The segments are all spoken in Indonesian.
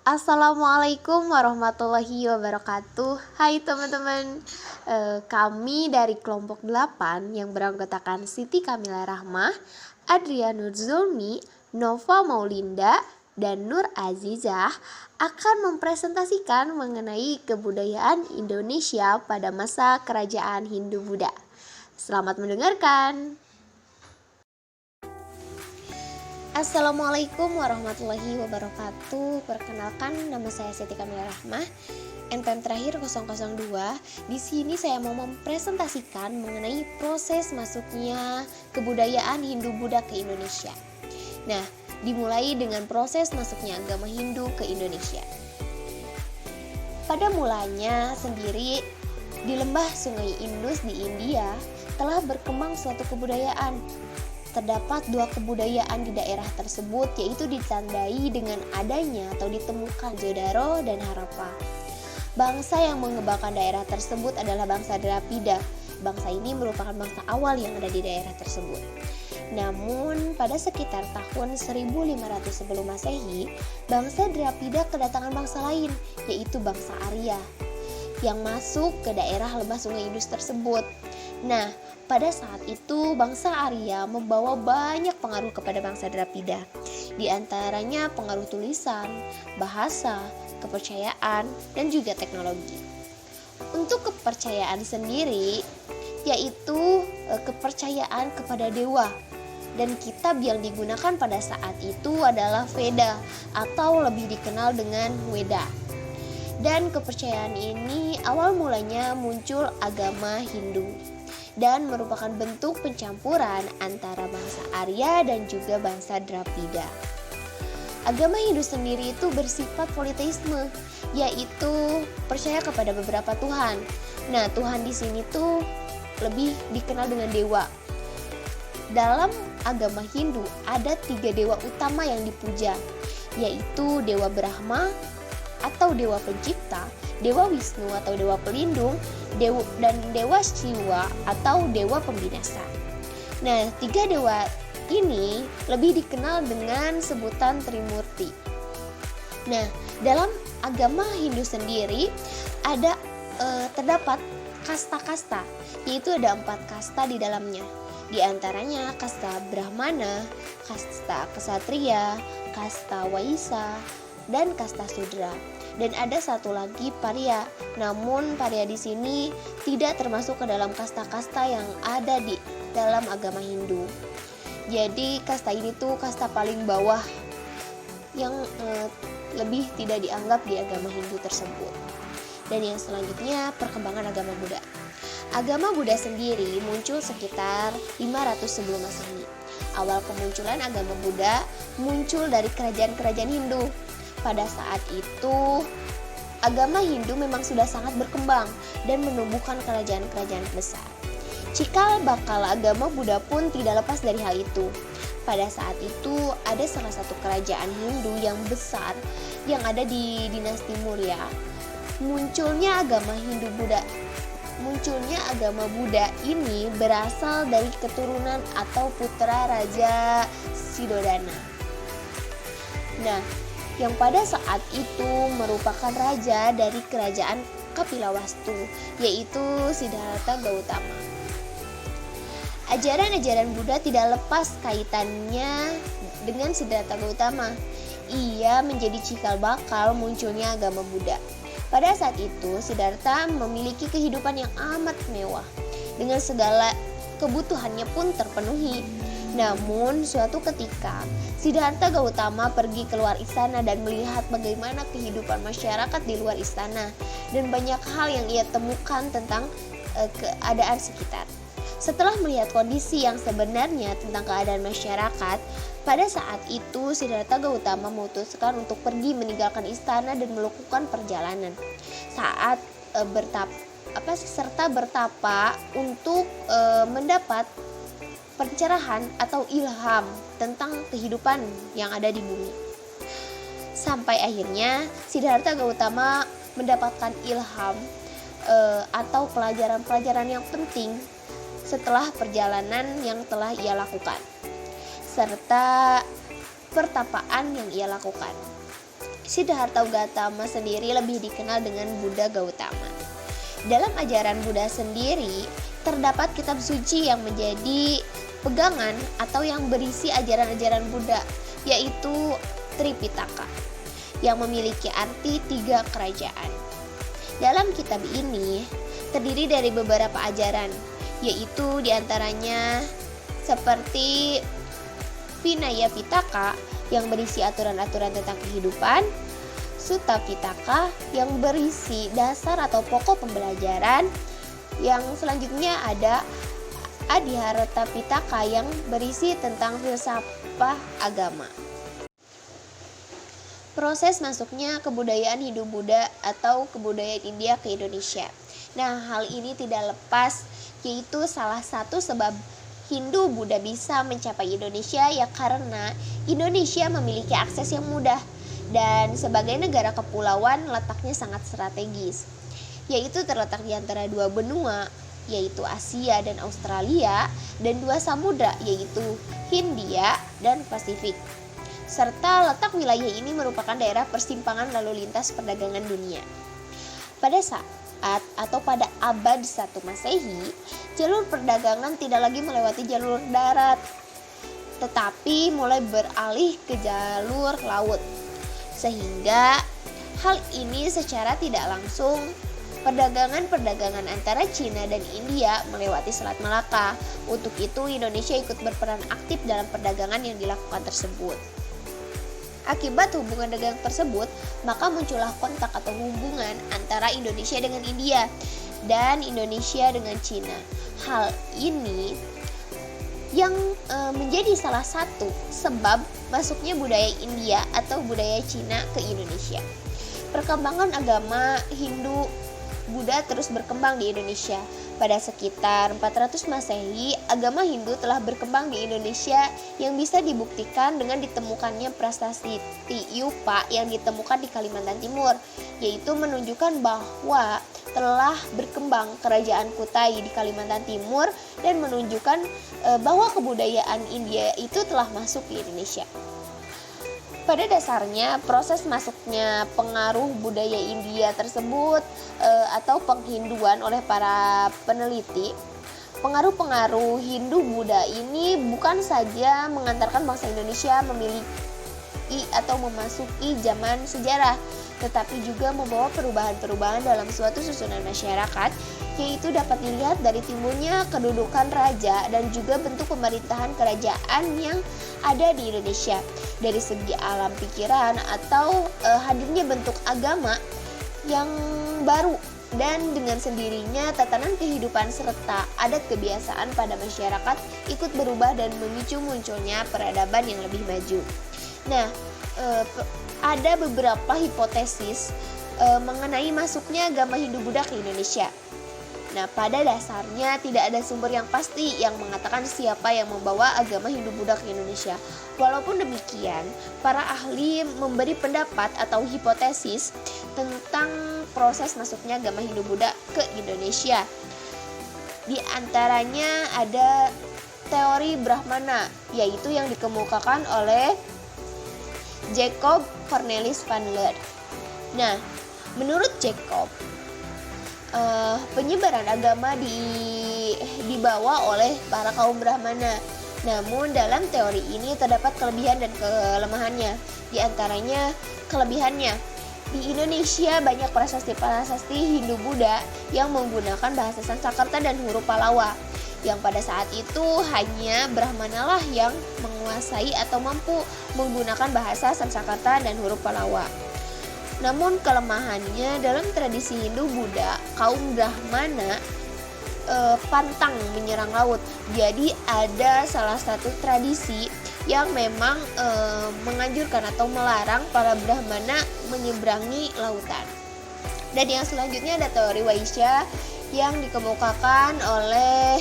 Assalamualaikum warahmatullahi wabarakatuh. Hai teman-teman, kami dari kelompok 8 yang beranggotakan Siti Kamila Rahmah, Adrianur Zulmi, Nova Maulinda, dan Nur Azizah akan mempresentasikan mengenai kebudayaan Indonesia pada masa Kerajaan Hindu-Buddha. Selamat mendengarkan. Assalamualaikum warahmatullahi wabarakatuh. Perkenalkan, nama saya Siti Kamila Rahmah, NPM terakhir 002. Di sini saya mau mempresentasikan mengenai proses masuknya kebudayaan Hindu-Buddha ke Indonesia. Nah, dimulai dengan proses masuknya agama Hindu ke Indonesia. Pada mulanya sendiri di lembah Sungai Indus di India telah berkembang suatu kebudayaan. Terdapat dua kebudayaan di daerah tersebut, yaitu ditandai dengan adanya atau ditemukan Jodaro dan Harappa. Bangsa yang mengembangkan daerah tersebut adalah bangsa Drapida. Bangsa ini merupakan bangsa awal yang ada di daerah tersebut. Namun pada sekitar tahun 1500 sebelum Masehi, bangsa Drapida kedatangan bangsa lain, yaitu bangsa Arya, yang masuk ke daerah lembah Sungai Indus tersebut. Nah, pada saat itu bangsa Arya membawa banyak pengaruh kepada bangsa Drapida. Di antaranya pengaruh tulisan, bahasa, kepercayaan, dan juga teknologi. Untuk kepercayaan sendiri, yaitu kepercayaan kepada dewa. Dan kitab yang digunakan pada saat itu adalah Veda atau lebih dikenal dengan Weda. Dan kepercayaan ini awal mulanya muncul agama Hindu dan merupakan bentuk pencampuran antara bangsa Arya dan juga bangsa Drapida. Agama Hindu sendiri itu bersifat politeisme, yaitu percaya kepada beberapa Tuhan. Nah, Tuhan di sini tuh lebih dikenal dengan dewa. Dalam agama Hindu ada 3 dewa utama yang dipuja, yaitu Dewa Brahma atau Dewa Pencipta, Dewa Wisnu atau Dewa Pelindung, dan Dewa Shiva atau Dewa Pembinasa. Nah, 3 dewa ini lebih dikenal dengan sebutan Trimurti. Nah, dalam agama Hindu sendiri ada terdapat kasta-kasta, yaitu ada 4 kasta di dalamnya. Di antaranya kasta Brahmana, kasta Ksatria, kasta Waisya, dan kasta Sudra. Dan ada satu lagi Parya. Namun Parya di sini tidak termasuk ke dalam kasta-kasta yang ada di dalam agama Hindu. Jadi kasta ini tuh kasta paling bawah yang lebih tidak dianggap di agama Hindu tersebut. Dan yang selanjutnya perkembangan agama Buddha. Agama Buddha sendiri muncul sekitar 500 sebelum Masehi. Awal kemunculan agama Buddha muncul dari kerajaan-kerajaan Hindu. Pada saat itu, agama Hindu memang sudah sangat berkembang dan menumbuhkan kerajaan-kerajaan besar. Cikal bakal agama Buddha pun tidak lepas dari hal itu. Pada saat itu, ada salah satu kerajaan Hindu yang besar yang ada di dinasti Maurya. Munculnya agama Buddha ini berasal dari keturunan atau putra Raja Siddhodana. Nah, yang pada saat itu merupakan raja dari kerajaan Kapilawastu, yaitu Siddhartha Gautama. Ajaran-ajaran Buddha tidak lepas kaitannya dengan Siddhartha Gautama. Ia menjadi cikal bakal munculnya agama Buddha. Pada saat itu, Siddhartha memiliki kehidupan yang amat mewah, dengan segala kebutuhannya pun terpenuhi. Namun, suatu ketika, Siddhartha Gautama pergi keluar istana dan melihat bagaimana kehidupan masyarakat di luar istana, dan banyak hal yang ia temukan tentang keadaan sekitar. Setelah melihat kondisi yang sebenarnya tentang keadaan masyarakat, pada saat itu Siddhartha Gautama memutuskan untuk pergi meninggalkan istana dan melakukan perjalanan. Saat bertapa untuk mendapat pencerahan atau ilham tentang kehidupan yang ada di bumi. Sampai akhirnya Siddhartha Gautama mendapatkan ilham atau pelajaran-pelajaran yang penting setelah perjalanan yang telah ia lakukan, serta pertapaan yang ia lakukan. Siddhartha Gautama sendiri lebih dikenal dengan Buddha Gautama. Dalam ajaran Buddha sendiri, terdapat kitab suci yang menjadi pegangan atau yang berisi ajaran-ajaran Buddha, yaitu Tripitaka, yang memiliki arti 3 kerajaan. Dalam kitab ini terdiri dari beberapa ajaran, yaitu diantaranya seperti Vinaya Pitaka yang berisi aturan-aturan tentang kehidupan, Sutta Pitaka yang berisi dasar atau pokok pembelajaran, yang selanjutnya ada Adiharta Pitaka yang berisi tentang filsafat agama. Proses masuknya kebudayaan Hindu-Buddha atau kebudayaan India ke Indonesia. Nah, hal ini tidak lepas yaitu salah satu sebab Hindu-Buddha bisa mencapai Indonesia ya karena Indonesia memiliki akses yang mudah dan sebagai negara kepulauan letaknya sangat strategis, yaitu terletak di antara 2 benua, yaitu Asia dan Australia, dan 2 samudra, yaitu Hindia dan Pasifik. Serta letak wilayah ini merupakan daerah persimpangan lalu lintas perdagangan dunia. Pada saat atau pada abad 1 Masehi, jalur perdagangan tidak lagi melewati jalur darat, tetapi mulai beralih ke jalur laut. Sehingga hal ini secara tidak langsung perdagangan antara Cina dan India melewati Selat Malaka. Untuk itu Indonesia ikut berperan aktif dalam perdagangan yang dilakukan tersebut. Akibat hubungan dagang tersebut, maka muncullah kontak atau hubungan antara Indonesia dengan India dan Indonesia dengan Cina. Hal ini yang menjadi salah satu sebab masuknya budaya India atau budaya Cina ke Indonesia. Perkembangan agama Hindu Buddha terus berkembang di Indonesia. Pada sekitar 400 Masehi, agama Hindu telah berkembang di Indonesia yang bisa dibuktikan dengan ditemukannya prasasti Yupa yang ditemukan di Kalimantan Timur, yaitu menunjukkan bahwa telah berkembang kerajaan Kutai di Kalimantan Timur dan menunjukkan bahwa kebudayaan India itu telah masuk ke Indonesia. Pada dasarnya, proses masuknya pengaruh budaya India tersebut atau penghinduan oleh para peneliti, pengaruh-pengaruh Hindu-Buddha ini bukan saja mengantarkan bangsa Indonesia memiliki atau memasuki zaman sejarah, tetapi juga membawa perubahan-perubahan dalam suatu susunan masyarakat, yaitu dapat dilihat dari timbulnya kedudukan raja dan juga bentuk pemerintahan kerajaan yang ada di Indonesia. Dari segi alam pikiran atau hadirnya bentuk agama yang baru dan dengan sendirinya tatanan kehidupan serta adat kebiasaan pada masyarakat ikut berubah dan memicu munculnya peradaban yang lebih maju. Nah, ada beberapa hipotesis mengenai masuknya agama Hindu-Buddha ke Indonesia. Nah, pada dasarnya tidak ada sumber yang pasti yang mengatakan siapa yang membawa agama Hindu-Buddha ke Indonesia. Walaupun demikian, para ahli memberi pendapat atau hipotesis tentang proses masuknya agama Hindu-Buddha ke Indonesia. Di antaranya ada teori Brahmana, yaitu yang dikemukakan oleh Jacob Cornelis van Leer. Nah, menurut Jacob, penyebaran agama dibawa oleh para kaum Brahmana. Namun dalam teori ini terdapat kelebihan dan kelemahannya. Di antaranya kelebihannya, di Indonesia banyak prasasti-prasasti Hindu-Buddha yang menggunakan bahasa Sanskerta dan huruf Pallawa, yang pada saat itu hanya Brahmana lah yang menguasai atau mampu menggunakan bahasa Sanskerta dan huruf Pallawa. Namun kelemahannya, dalam tradisi Hindu-Buddha, kaum Brahmana pantang menyerang laut. Jadi ada salah satu tradisi yang memang menganjurkan atau melarang para Brahmana menyeberangi lautan. Dan yang selanjutnya ada teori Vaishya yang dikemukakan oleh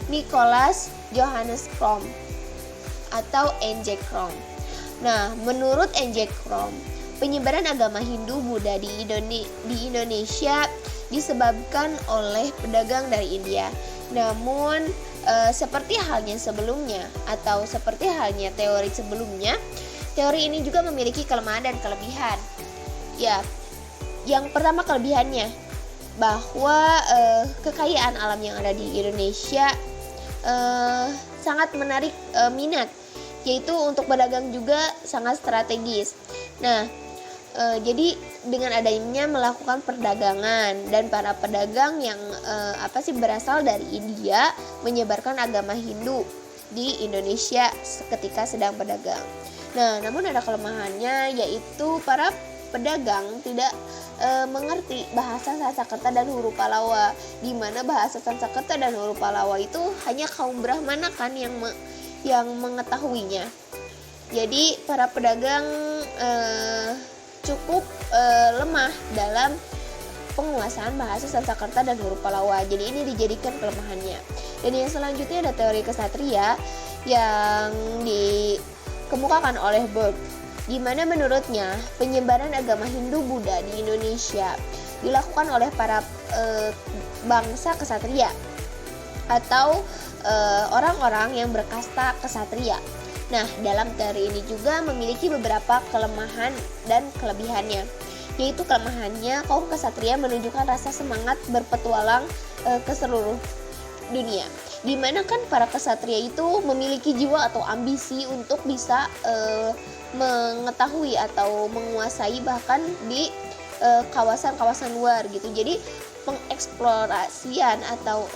Nicholas Johannes Crom atau N.J. Crom. Nah, menurut N.J. Crom, penyebaran agama Hindu-Buddha di Indonesia disebabkan oleh pedagang dari India. Namun seperti halnya sebelumnya atau seperti halnya teori sebelumnya, teori ini juga memiliki kelemahan dan kelebihan. Ya, yang pertama kelebihannya bahwa kekayaan alam yang ada di Indonesia sangat menarik minat, yaitu untuk berdagang juga sangat strategis. Nah, jadi dengan adanya melakukan perdagangan dan para pedagang yang berasal dari India menyebarkan agama Hindu di Indonesia ketika sedang berdagang. Nah, namun ada kelemahannya, yaitu para pedagang tidak mengerti bahasa Sanskerta dan huruf Pallawa, di mana bahasa Sanskerta dan huruf Pallawa itu hanya kaum Brahmana kan yang mengetahuinya. Jadi para pedagang cukup lemah dalam penguasaan bahasa Sanskerta dan huruf Pallawa. Jadi ini dijadikan kelemahannya. Dan yang selanjutnya ada teori kesatria yang dikemukakan oleh Burke, di mana menurutnya penyebaran agama Hindu-Buddha di Indonesia dilakukan oleh para bangsa kesatria atau orang-orang yang berkasta kesatria. Nah, dalam teori ini juga memiliki beberapa kelemahan dan kelebihannya, yaitu kelemahannya kaum kesatria menunjukkan rasa semangat berpetualang ke seluruh dunia, di mana kan para kesatria itu memiliki jiwa atau ambisi untuk bisa mengetahui atau menguasai bahkan di kawasan-kawasan luar gitu. Jadi pengeksplorasian atau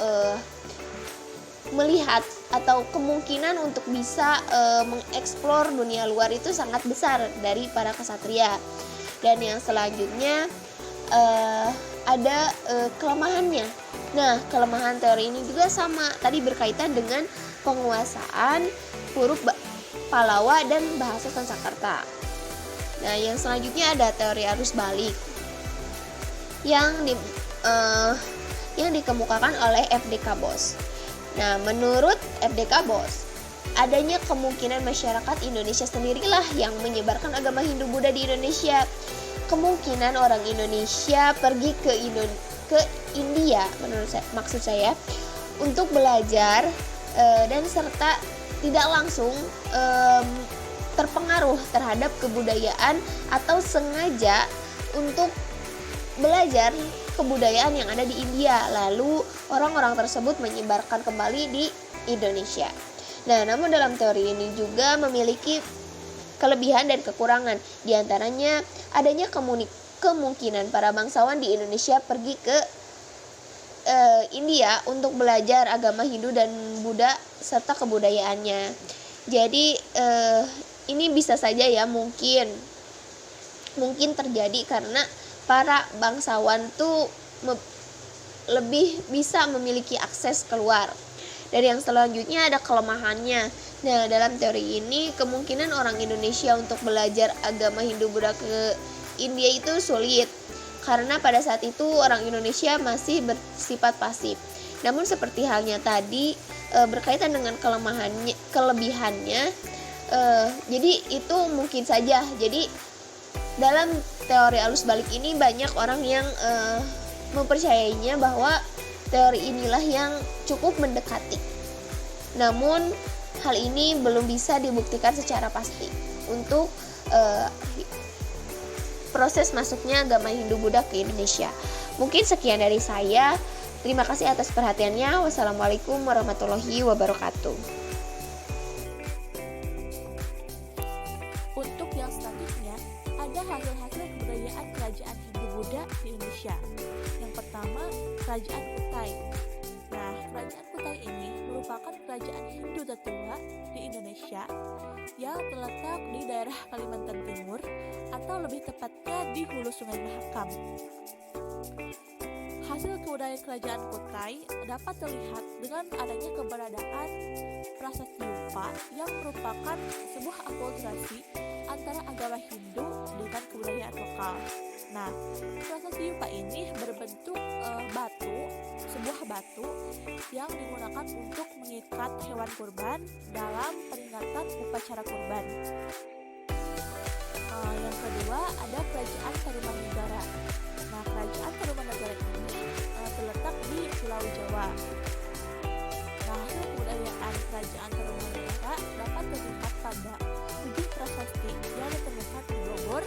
melihat atau kemungkinan untuk bisa mengeksplor dunia luar itu sangat besar dari para kesatria. Dan yang selanjutnya ada kelemahannya. Nah, kelemahan teori ini juga sama, tadi berkaitan dengan penguasaan huruf Pallawa dan bahasa Sanskerta. Nah, yang selanjutnya ada teori arus balik yang dikemukakan oleh FDK Bos. Nah, menurut FDK Bos, adanya kemungkinan masyarakat Indonesia sendirilah yang menyebarkan agama Hindu-Buddha di Indonesia. Kemungkinan orang Indonesia pergi ke India, maksud saya, untuk belajar dan serta tidak langsung terpengaruh terhadap kebudayaan atau sengaja untuk belajar kebudayaan yang ada di India, lalu orang-orang tersebut menyebarkan kembali di Indonesia. Nah, namun dalam teori ini juga memiliki kelebihan dan kekurangan. Di antaranya adanya kemungkinan para bangsawan di Indonesia pergi ke India untuk belajar agama Hindu dan Buddha serta kebudayaannya. Jadi ini bisa saja ya mungkin terjadi karena para bangsawan tuh lebih bisa memiliki akses keluar. Dan yang selanjutnya ada kelemahannya. Nah, dalam teori ini kemungkinan orang Indonesia untuk belajar agama Hindu-Buddha ke India itu sulit, karena pada saat itu orang Indonesia masih bersifat pasif. Namun seperti halnya tadi berkaitan dengan kelebihannya, jadi itu mungkin saja. Jadi dalam teori arus balik ini banyak orang yang mempercayainya bahwa teori inilah yang cukup mendekati. Namun hal ini belum bisa dibuktikan secara pasti untuk proses masuknya agama Hindu-Buddha ke Indonesia. Mungkin sekian dari saya. Terima kasih atas perhatiannya. Wassalamualaikum warahmatullahi wabarakatuh. Untuk yang selanjutnya, ada hasil-hasil kebudayaan kerajaan Hindu-Buddha di Indonesia. Yang pertama, Kerajaan Kutai. Nah, Kerajaan Kutai ini merupakan kerajaan Hindu tertua di Indonesia yang terletak di daerah Kalimantan Timur, atau lebih tepatnya di hulu Sungai Mahakam. Hasil kebudayaan kerajaan Kutai dapat terlihat dengan adanya keberadaan Prasastyupa yang merupakan sebuah akulturasi antara agama Hindu dengan kebudayaan lokal. Nah, Prasastyupa ini berbentuk sebuah batu yang digunakan untuk mengikat hewan kurban dalam peringatan upacara kurban. Yang kedua ada Kerajaan Tarumanegara. Nah, Kerajaan Tarumanegara ini terletak di Pulau Jawa. Nah, hasil kebudayaan Kerajaan Tarumanegara dapat terlihat pada 7 prasasti yang ditemukan di Bogor,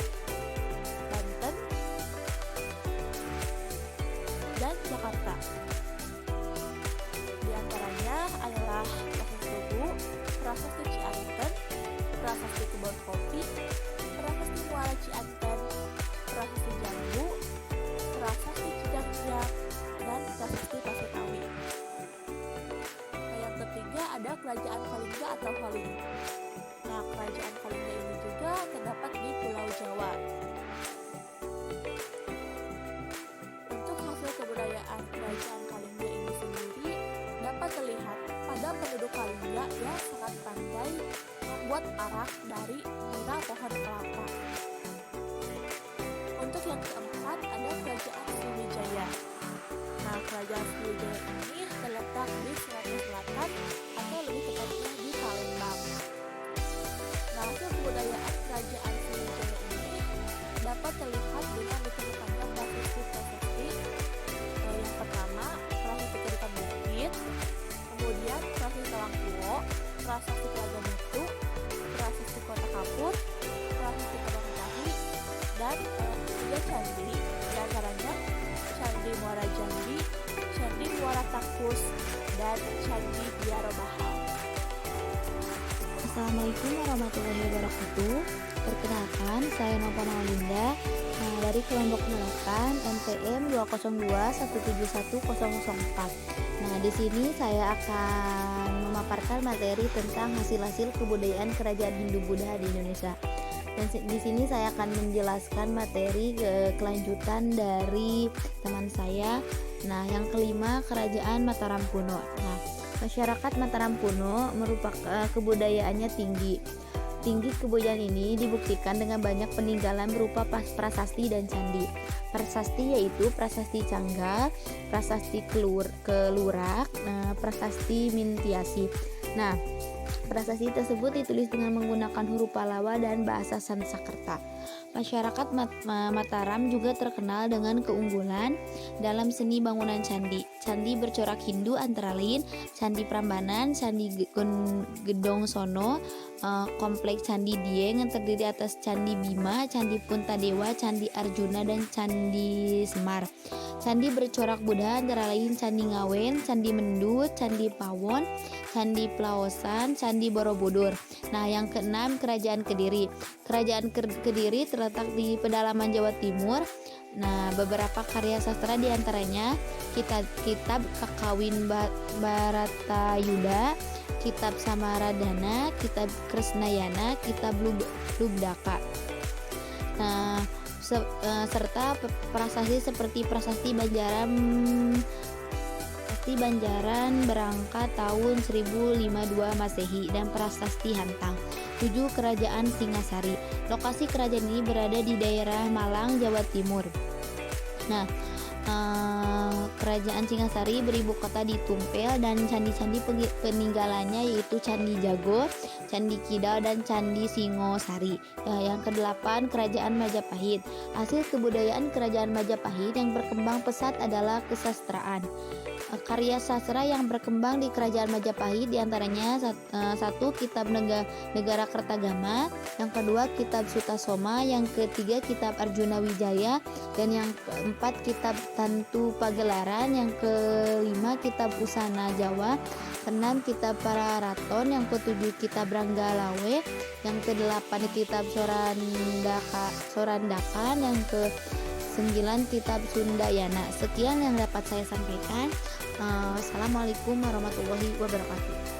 Banten, dan Jakarta. Di antaranya adalah Prasasti Tugu, Prasasti Cianten, Prasasti Kebon Kopi, Prasasti Muara Cianten, Prasasti Jambu, Prasasti Cijang, dan Prasasti Pasitawi. Yang ketiga ada Kerajaan Kalingga atau Haling. Nah, Kerajaan Kalingga ini juga terdapat di Pulau Jawa. Untuk hasil kebudayaan Kerajaan Kalingga ini sendiri dapat terlihat pada penduduk Kalingga yang sangat pandai membuat arak dari nira pohon kelapa. Untuk yang keempat ada Kerajaan Sriwijaya. Nah, Kerajaan Sriwijaya ini terletak di Sulawesi Selatan atau lebih tepatnya di Palembang. Nah, hasil kebudayaan Kerajaan Sriwijaya ini dapat terlihat dengan ditemukannya prasasti-prasasti. Yang pertama, Prasasti Kedukan Bukit, kemudian Prasasti Tawangkuo, Prasasti Telaga Mutu, Prasasti Kota Kapur, Prasasti Kebon Tahi, dan 3 candi, diantaranya Candi Muara Jambi, Candi Muara Takus, dan Candi Biaro Bahal. Assalamualaikum warahmatullahi wabarakatuh. Perkenalkan, saya Nova Naulinda dari kelompok 8 NPM 202171004. Nah, di sini saya akan memaparkan materi tentang hasil-hasil kebudayaan kerajaan Hindu-Buddha di Indonesia. Dan di sini saya akan menjelaskan materi kelanjutan dari teman saya. Nah, yang kelima, Kerajaan Mataram Kuno. Nah, masyarakat Mataram kuno merupakan kebudayaannya tinggi. Tinggi kebudayaan ini dibuktikan dengan banyak peninggalan berupa prasasti dan candi. Prasasti yaitu Prasasti Cangga, Prasasti Kelurak, Prasasti Mintiasi. Nah, prasasti tersebut ditulis dengan menggunakan huruf Pallawa dan bahasa Sanskerta. Masyarakat Mataram juga terkenal dengan keunggulan dalam seni bangunan candi. Candi bercorak Hindu antara lain Candi Prambanan, Candi Gedong Sono, Kompleks Candi Dieng yang terdiri atas Candi Bima, Candi Puntadewa, Candi Arjuna, dan Candi Semar. Candi bercorak Buddha antara lain Candi Ngawen, Candi Mendut, Candi Pawon, Candi Plaosan, Candi Borobudur. Nah, yang keenam, Kerajaan Kediri. Kerajaan Kediri terletak di pedalaman Jawa Timur. Nah, beberapa karya sastra diantaranya kitab Kakawin Baratayuda, kitab Samaradana, kitab Kresnayana, kitab Lubdaka. Nah, serta prasasti seperti Prasasti Banjaran berangkat tahun 1052 Masehi dan Prasasti Hantang. 7. Kerajaan Singasari. Lokasi kerajaan ini berada di daerah Malang, Jawa Timur. Nah, Kerajaan Singasari beribu kota di Tumpel dan candi-candi peninggalannya yaitu Candi Jago, Candi Kidal, dan Candi Singosari. Yang kedelapan, Kerajaan Majapahit. Hasil kebudayaan Kerajaan Majapahit yang berkembang pesat adalah kesastraan. Karya sastra yang berkembang di Kerajaan Majapahit diantaranya satu, Kitab Negara Kertagama, yang kedua Kitab Sutasoma, yang ketiga Kitab Arjuna Wijaya, dan yang keempat Kitab Tantu Pagelaran, yang kelima Kitab Usana Jawa, keenam Kitab Pararaton, yang ketujuh Kitab Ranggalawe, yang kedelapan Kitab Sorandakan, yang ke-9 Kitab Sundayana. Sekian yang dapat saya sampaikan. Assalamualaikum warahmatullahi wabarakatuh.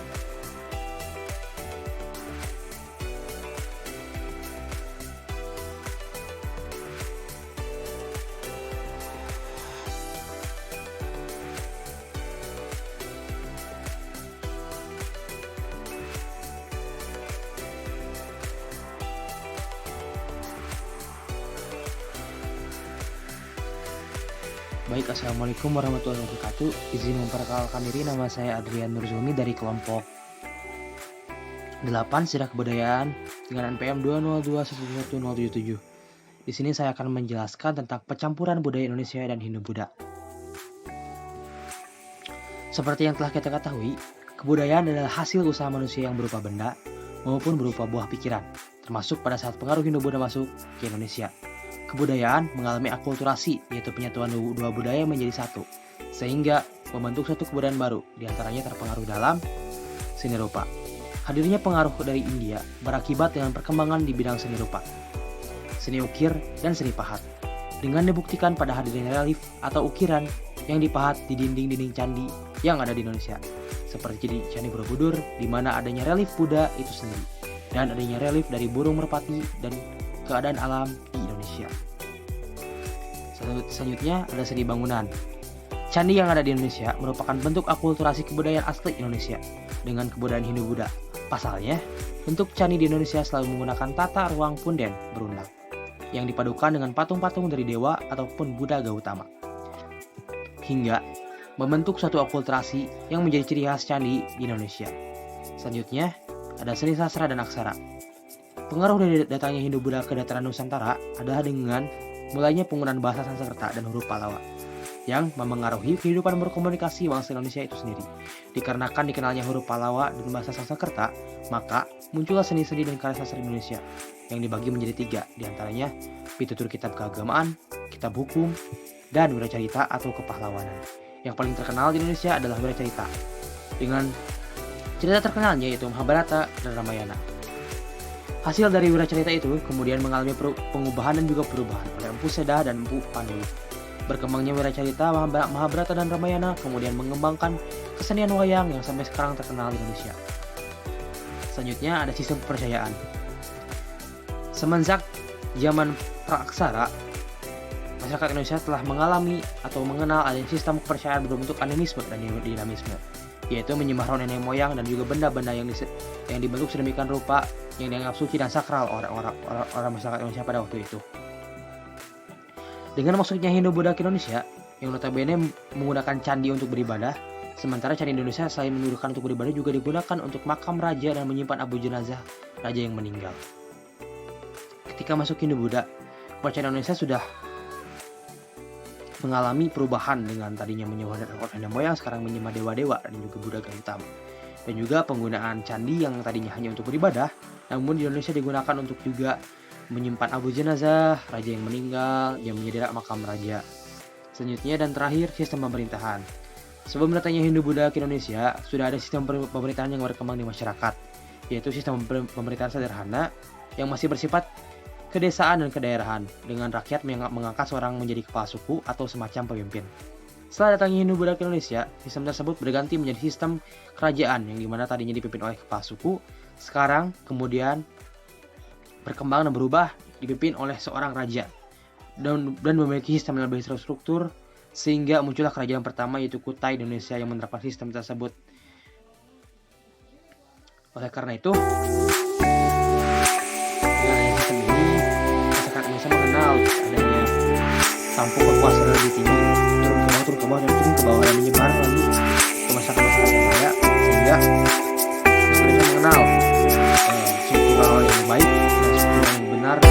Baik, assalamualaikum warahmatullahi wabarakatuh. Izin memperkenalkan diri, nama saya Adrian Nurzulmi dari kelompok 8 Sejarah Kebudayaan dengan NPM 202111077. Di sini saya akan menjelaskan tentang pencampuran budaya Indonesia dan Hindu-Buddha. Seperti yang telah kita ketahui, kebudayaan adalah hasil usaha manusia yang berupa benda, maupun berupa buah pikiran, termasuk pada saat pengaruh Hindu-Buddha masuk ke Indonesia. Kebudayaan mengalami akulturasi, yaitu penyatuan dua budaya menjadi satu, sehingga membentuk suatu kebudayaan baru, diantaranya terpengaruh dalam seni rupa. Hadirnya pengaruh dari India berakibat dengan perkembangan di bidang seni rupa, seni ukir, dan seni pahat. Dengan dibuktikan pada hadirnya relief atau ukiran yang dipahat di dinding-dinding candi yang ada di Indonesia, seperti di Candi Borobudur, di mana adanya relief Buddha itu sendiri, dan adanya relief dari burung merpati dan keadaan alam di Indonesia. Selanjutnya ada seni bangunan. Candi yang ada di Indonesia merupakan bentuk akulturasi kebudayaan asli Indonesia dengan kebudayaan Hindu-Buddha. Pasalnya, bentuk candi di Indonesia selalu menggunakan tata ruang punden berundang yang dipadukan dengan patung-patung dari dewa ataupun Buddha Gautama, hingga membentuk suatu akulturasi yang menjadi ciri khas candi di Indonesia. Selanjutnya, ada seni sastra dan aksara. Pengaruh dari datangnya Hindu-Buddha ke dataran Nusantara adalah dengan mulainya penggunaan bahasa Sanskerta dan huruf Pallawa yang memengaruhi kehidupan berkomunikasi bangsa Indonesia itu sendiri. Dikarenakan dikenalnya huruf Pallawa dan bahasa Sanskerta, maka muncullah seni-seni dan karya sastra Indonesia yang dibagi menjadi 3, diantaranya pitutur kitab keagamaan, kitab hukum, dan wiracarita atau kepahlawanan. Yang paling terkenal di Indonesia adalah wiracarita, dengan cerita terkenalnya yaitu Mahabharata dan Ramayana. Hasil dari wiracarita itu kemudian mengalami pengubahan dan juga perubahan oleh Empu Seda dan Empu Pandulu. Berkembangnya wiracarita, Mahabharata dan Ramayana kemudian mengembangkan kesenian wayang yang sampai sekarang terkenal di Indonesia. Selanjutnya ada sistem kepercayaan. Semenjak zaman praaksara, masyarakat Indonesia telah mengalami atau mengenal adanya sistem kepercayaan berbentuk animisme dan dinamisme, yaitu menyembah roh nenek moyang dan juga benda-benda yang dibentuk sedemikian rupa yang dianggap suci dan sakral orang masyarakat Indonesia pada waktu itu. Dengan masuknya Hindu-Buddha ke Indonesia, yang notabene menggunakan candi untuk beribadah, sementara candi Indonesia selain digunakan untuk beribadah juga digunakan untuk makam raja dan menyimpan abu jenazah raja yang meninggal. Ketika masuk Hindu-Buddha, kepercayaan Indonesia sudah mengalami perubahan dengan tadinya menyembah nenek moyang, sekarang menyembah dewa-dewa dan juga Buddha Gautama. Dan juga penggunaan candi yang tadinya hanya untuk beribadah, namun di Indonesia digunakan untuk juga menyimpan abu jenazah raja yang meninggal yang menjadi makam raja. Selanjutnya dan terakhir, sistem pemerintahan. Sebelum datangnya Hindu-Buddha ke Indonesia, sudah ada sistem pemerintahan yang berkembang di masyarakat, yaitu sistem pemerintahan sederhana yang masih bersifat kedesaan dan kedaerahan, dengan rakyat mengangkat seorang menjadi kepala suku atau semacam pemimpin. Setelah datangnya Hindu-Buddha ke Indonesia, sistem tersebut berganti menjadi sistem kerajaan yang dimana tadinya dipimpin oleh kepala suku, sekarang kemudian berkembang dan berubah dipimpin oleh seorang raja dan memiliki sistem yang lebih terstruktur, sehingga muncullah kerajaan pertama yaitu Kutai di Indonesia yang menerapkan sistem tersebut. Oleh karena itu, dengan sistem ini masyarakat Indonesia mengenal adanya tampuk kekuasaan yang lebih tinggi, turun ke bawah dan menyebar lagi ke masyarakat yang lainnya, sehingga mereka mengenal struktural yang baik dan struktural yang benar dan